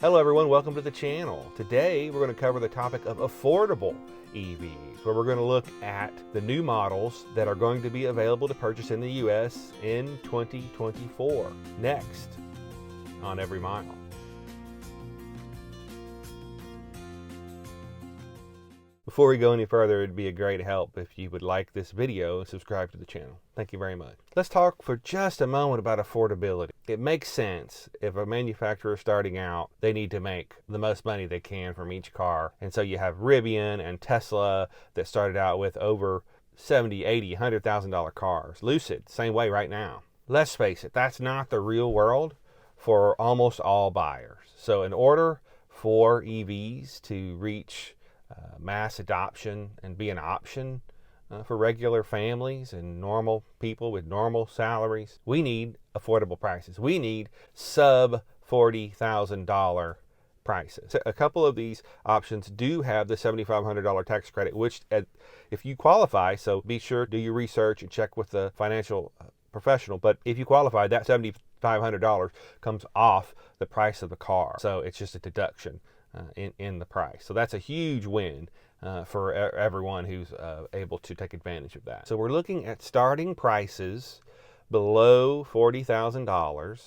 Hello everyone, welcome to the channel. Today we're going to cover the topic of affordable EVs, where we're going to look at the new models that are going to be available to purchase in the US in 2024. Next on Every Mile. Before we go any further, it'd be a great help if you would like this video and subscribe to the channel. Thank you very much. Let's talk for just a moment about affordability. It makes sense if a manufacturer is starting out, they need to make the most money they can from each car. And so you have Rivian and Tesla that started out with over $70, $80, $100,000 cars. Lucid, same way right now. Let's face it, that's not the real world for almost all buyers. So in order for EVs to reach mass adoption and be an option for regular families and normal people with normal salaries, we need affordable prices. We need sub $40,000 prices. A couple of these options do have the $7,500 tax credit, which if you qualify, so be sure do your research and check with the financial professional, but if you qualify, that $7,500 comes off the price of the car. So it's just a deduction in the price. So that's a huge win for everyone who's able to take advantage of that. So we're looking at starting prices below $40,000.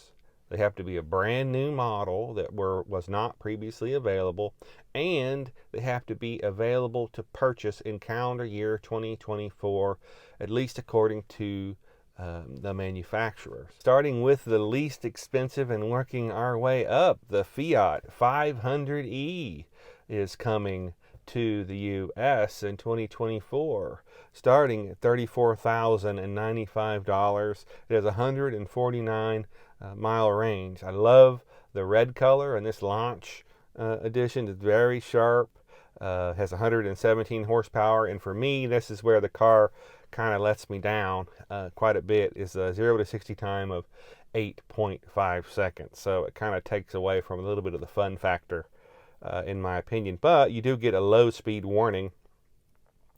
They have to be a brand new model that was not previously available, and they have to be available to purchase in calendar year 2024, at least according to the manufacturer. Starting with the least expensive and working our way up, the Fiat 500e is coming to the US in 2024, starting at $34,095. It has a 149 mile range. I love the red color, and this launch edition is very sharp. Has 117 horsepower, and for me, this is where the car kind of lets me down quite a bit, is a 0 to 60 time of 8.5 seconds. So it kind of takes away from a little bit of the fun factor in my opinion. But you do get a low speed warning.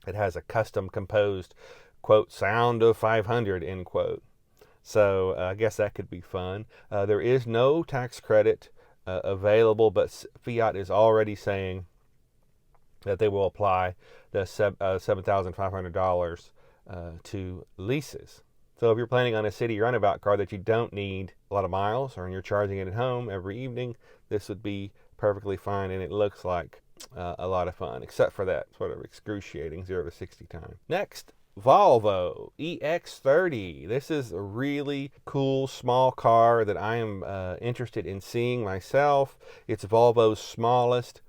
It has a custom composed, quote, sound of 500, end quote. So I guess that could be fun. There is no tax credit available, but Fiat is already saying that they will apply the $7,500 to leases. So if you're planning on a city runabout car that you don't need a lot of miles, or you're charging it at home every evening, this would be perfectly fine, and it looks like a lot of fun, except for that sort of excruciating 0 to 60 time. Next, Volvo EX30. This is a really cool small car that I am interested in seeing myself. It's Volvo's smallest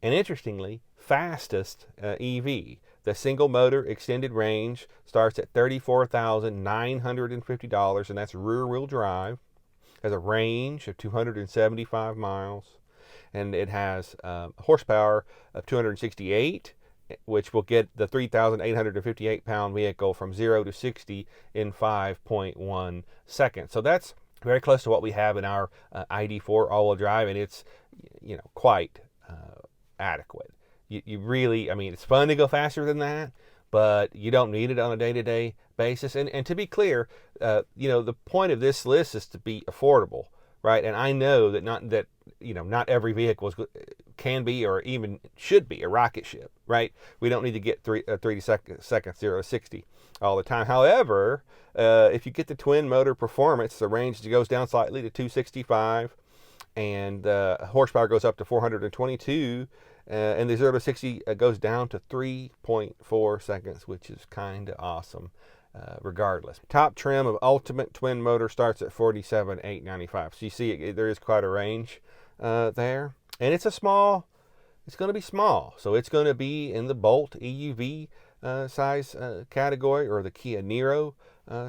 and, interestingly, fastest EV. The single motor extended range starts at $34,950, and that's rear wheel drive. Has a range of 275 miles, and it has horsepower of 268, which will get the 3,858 pound vehicle from 0 to 60 in 5.1 seconds. So that's very close to what we have in our ID4 all-wheel drive, and it's quite adequate. You really, I mean, it's fun to go faster than that, but you don't need it on a day-to-day basis. And to be clear, the point of this list is to be affordable, right? And I know that not every vehicle can be or even should be a rocket ship, right? We don't need to get 30 seconds 0 to 60 all the time. However, if you get the twin motor performance, the range goes down slightly to 265, and horsepower goes up to 422. And the 0 to 60 goes down to 3.4 seconds, which is kind of awesome regardless. Top trim of Ultimate Twin Motor starts at $47,895. So you see there is quite a range there. And it's going to be small. So it's going to be in the Bolt EUV size category, or the Kia Niro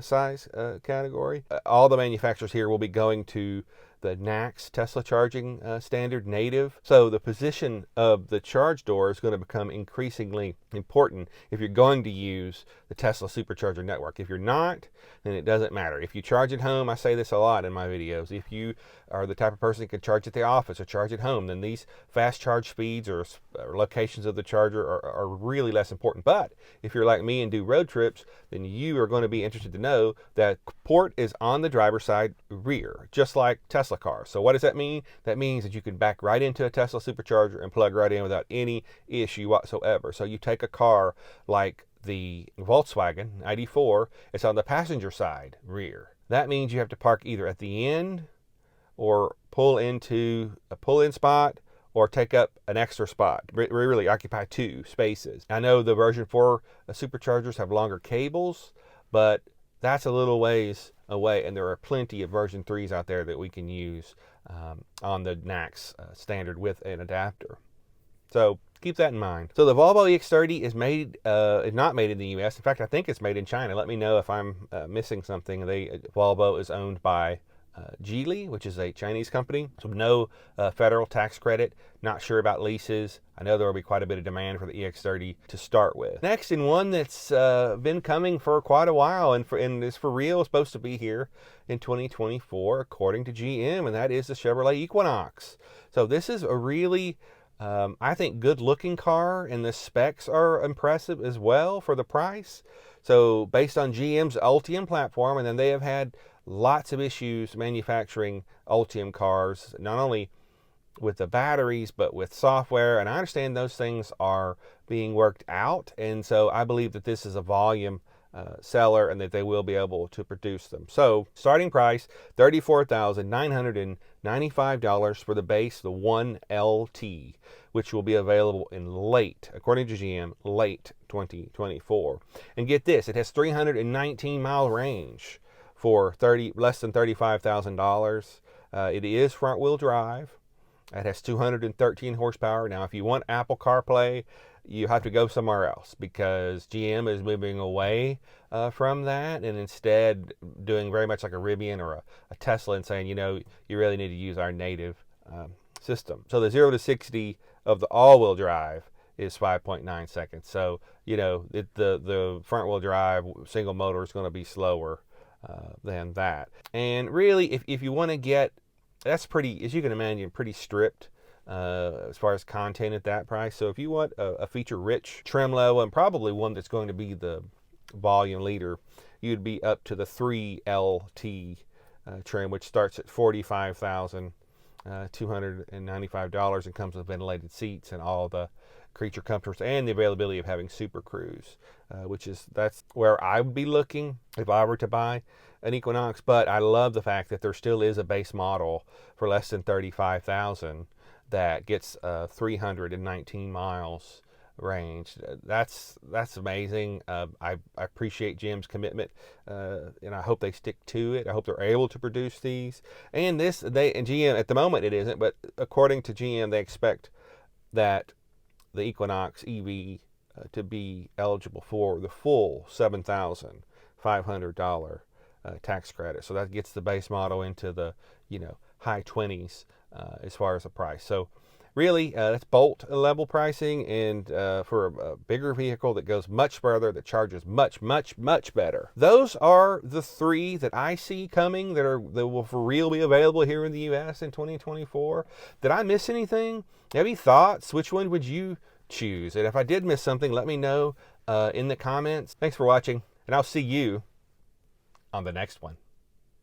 size category. All the manufacturers here will be going to the NACS Tesla charging standard native. So the position of the charge door is going to become increasingly important if you're going to use the Tesla supercharger network. If you're not, then it doesn't matter. If you charge at home, I say this a lot in my videos, if you are the type of person that can charge at the office or charge at home, then these fast charge speeds or locations of the charger are really less important. But if you're like me and do road trips, then you are going to be interested to know that port is on the driver's side rear, just like Tesla Tesla cars. So what does that mean? That means that you can back right into a Tesla supercharger and plug right in without any issue whatsoever. So you take a car like the Volkswagen ID4, it's on the passenger side rear. That means you have to park either at the end or pull into a pull-in spot or take up an extra spot. Really occupy 2 spaces. I know the version 4 superchargers have longer cables, but that's a little ways away, and there are plenty of version 3s out there that we can use on the NACS standard with an adapter. So keep that in mind. So the Volvo EX30 is not made in the U.S. In fact, I think it's made in China. Let me know if I'm missing something. Volvo is owned by Geely, which is a Chinese company. So no federal tax credit. Not sure about leases. I know there will be quite a bit of demand for the EX30 to start with. Next, in one that's been coming for quite a while and is for real, supposed to be here in 2024, according to GM, and that is the Chevrolet Equinox. So this is a really I think good-looking car, and the specs are impressive as well for the price. So based on GM's Ultium platform, and then they have had lots of issues manufacturing Ultium cars, not only with the batteries, but with software. And I understand those things are being worked out. And so I believe that this is a volume seller and that they will be able to produce them. So starting price, $34,995 for the base, the 1LT, which will be available in late, according to GM, late 2024. And get this, it has 319 mile range for less than $35,000. It is front wheel drive. It has 213 horsepower. Now, if you want Apple CarPlay, you have to go somewhere else because GM is moving away from that and instead doing very much like a Rivian or a Tesla and saying, you know, you really need to use our native system. So the 0 to 60 of the all-wheel drive is 5.9 seconds. So, you know, the front-wheel drive single motor is going to be slower than that. And really, if you want to get, that's pretty, as you can imagine, pretty stripped as far as content at that price. So if you want a feature-rich trim level, and probably one that's going to be the volume leader, you'd be up to the 3LT trim, which starts at $45,295 and comes with ventilated seats and all the creature comforts and the availability of having Super Cruise, that's where I would be looking if I were to buy an Equinox. But I love the fact that there still is a base model for less than $35,000 that gets 319 miles range. That's amazing. I appreciate Jim's commitment, and I hope they stick to it. I hope they're able to produce these. And GM at the moment it isn't, but according to GM, they expect that the Equinox EV to be eligible for the full $7,500 tax credit. So that gets the base model into the high 20s as far as the price. So really, that's Bolt level pricing, and for a bigger vehicle that goes much further, that charges much, much, much better. Those are the 3 that I see coming that will for real be available here in the U.S. in 2024. Did I miss anything? Any thoughts? Which one would you choose? And if I did miss something, let me know in the comments. Thanks for watching, and I'll see you on the next one.